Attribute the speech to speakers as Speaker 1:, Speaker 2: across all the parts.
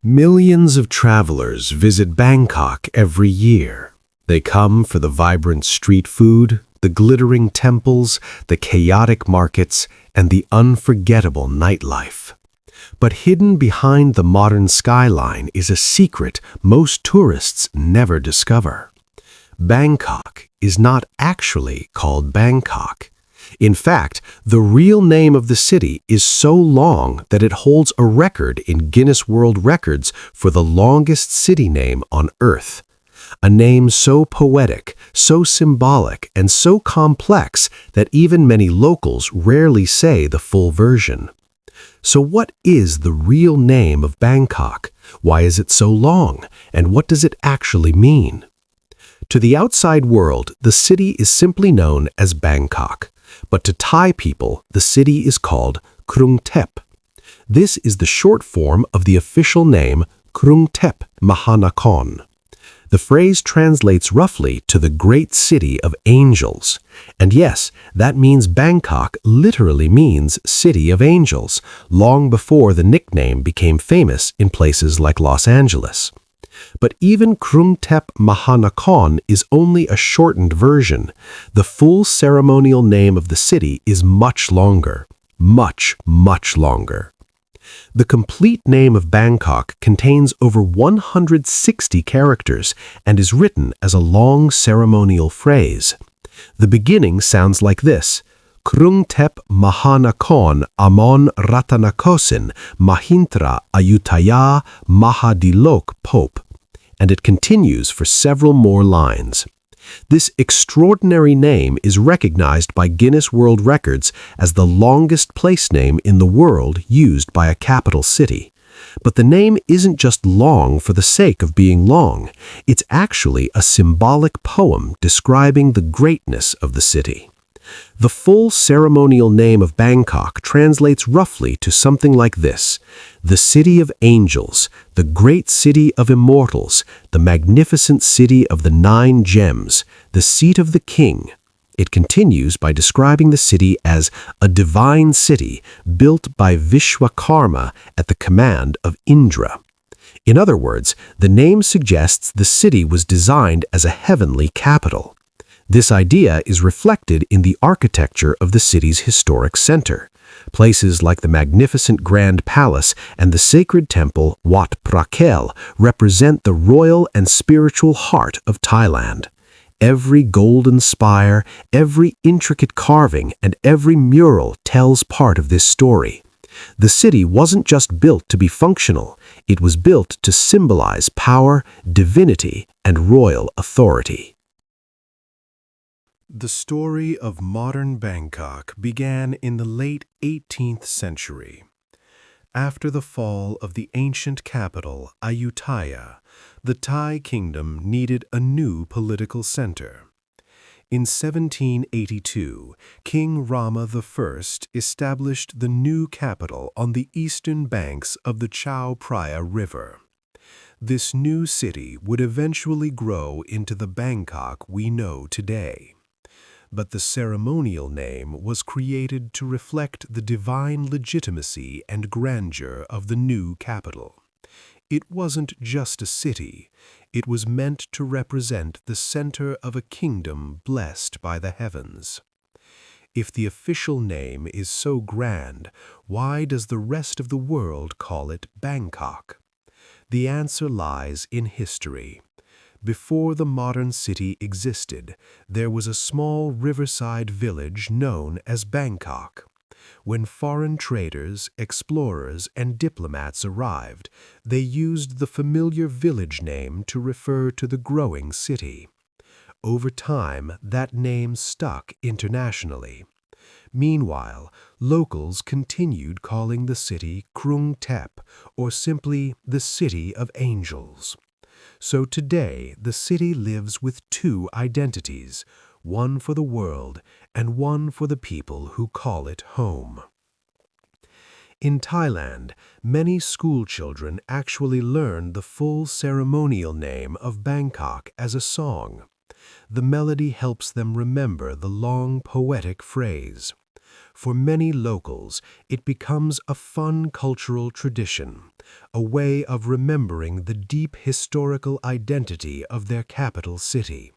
Speaker 1: Millions of travelers visit Bangkok every year. They come for the vibrant street food, the glittering temples, the chaotic markets, and the unforgettable nightlife. But hidden behind the modern skyline is a secret most tourists never discover. Bangkok is not actually called Bangkok. In fact, the real name of the city is so long that it holds a record in Guinness World Records for the longest city name on Earth. A name so poetic, so symbolic, and so complex that even many locals rarely say the full version. So what is the real name of Bangkok? Why is it so long? And what does it actually mean? To the outside world, the city is simply known as Bangkok. But to Thai people, the city is called Krung Thep. This is the short form of the official name Krung Thep Mahanakhon. The phrase translates roughly to the great city of angels. And yes, that means Bangkok literally means city of angels, long before the nickname became famous in places like Los Angeles. But even Krung Thep Mahanakhon is only a shortened version. The full ceremonial name of the city is much longer. Much, much longer. The complete name of Bangkok contains over 160 characters and is written as a long ceremonial phrase. The beginning sounds like this: Krung Thep Mahanakhon Amon Ratanakosin Mahintra Ayutthaya Mahadilok Pope. And it continues for several more lines. This extraordinary name is recognized by Guinness World Records as the longest place name in the world used by a capital city. But the name isn't just long for the sake of being long. It's actually a symbolic poem describing the greatness of the city. The full ceremonial name of Bangkok translates roughly to something like this: the city of angels, the great city of immortals, the magnificent city of the 9 gems, the seat of the king. It continues by describing the city as a divine city built by Vishwakarma at the command of Indra. In other words, the name suggests the city was designed as a heavenly capital. This idea is reflected in the architecture of the city's historic center. Places like the magnificent Grand Palace and the sacred temple Wat Phra represent the royal and spiritual heart of Thailand. Every golden spire, every intricate carving, and every mural tells part of this story. The city wasn't just built to be functional, it was built to symbolize power, divinity, and royal authority. The story of modern Bangkok began in the late 18th century. After the fall of the ancient capital, Ayutthaya, the Thai kingdom needed a new political center. In 1782, King Rama I established the new capital on the eastern banks of the Chao Phraya River. This new city would eventually grow into the Bangkok we know today. But the ceremonial name was created to reflect the divine legitimacy and grandeur of the new capital. It wasn't just a city, it was meant to represent the center of a kingdom blessed by the heavens. If the official name is so grand, why does the rest of the world call it Bangkok? The answer lies in history. Before the modern city existed, there was a small riverside village known as Bangkok. When foreign traders, explorers, and diplomats arrived, they used the familiar village name to refer to the growing city. Over time, that name stuck internationally. Meanwhile, locals continued calling the city Krung Thep, or simply the City of Angels. So today, the city lives with 2 identities, one for the world and one for the people who call it home. In Thailand, many school children actually learn the full ceremonial name of Bangkok as a song. The melody helps them remember the long poetic phrase. For many locals, it becomes a fun cultural tradition, a way of remembering the deep historical identity of their capital city.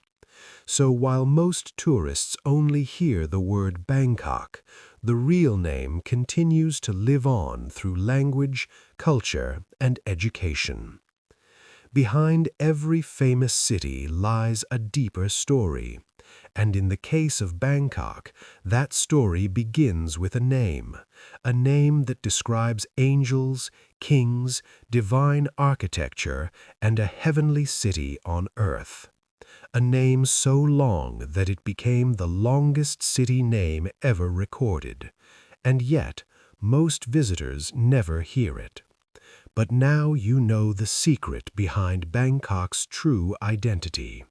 Speaker 1: So while most tourists only hear the word Bangkok, the real name continues to live on through language, culture, and education. Behind every famous city lies a deeper story, and in the case of Bangkok, that story begins with a name that describes angels, kings, divine architecture, and a heavenly city on earth. A name so long that it became the longest city name ever recorded, and yet most visitors never hear it. But now you know the secret behind Bangkok's true identity.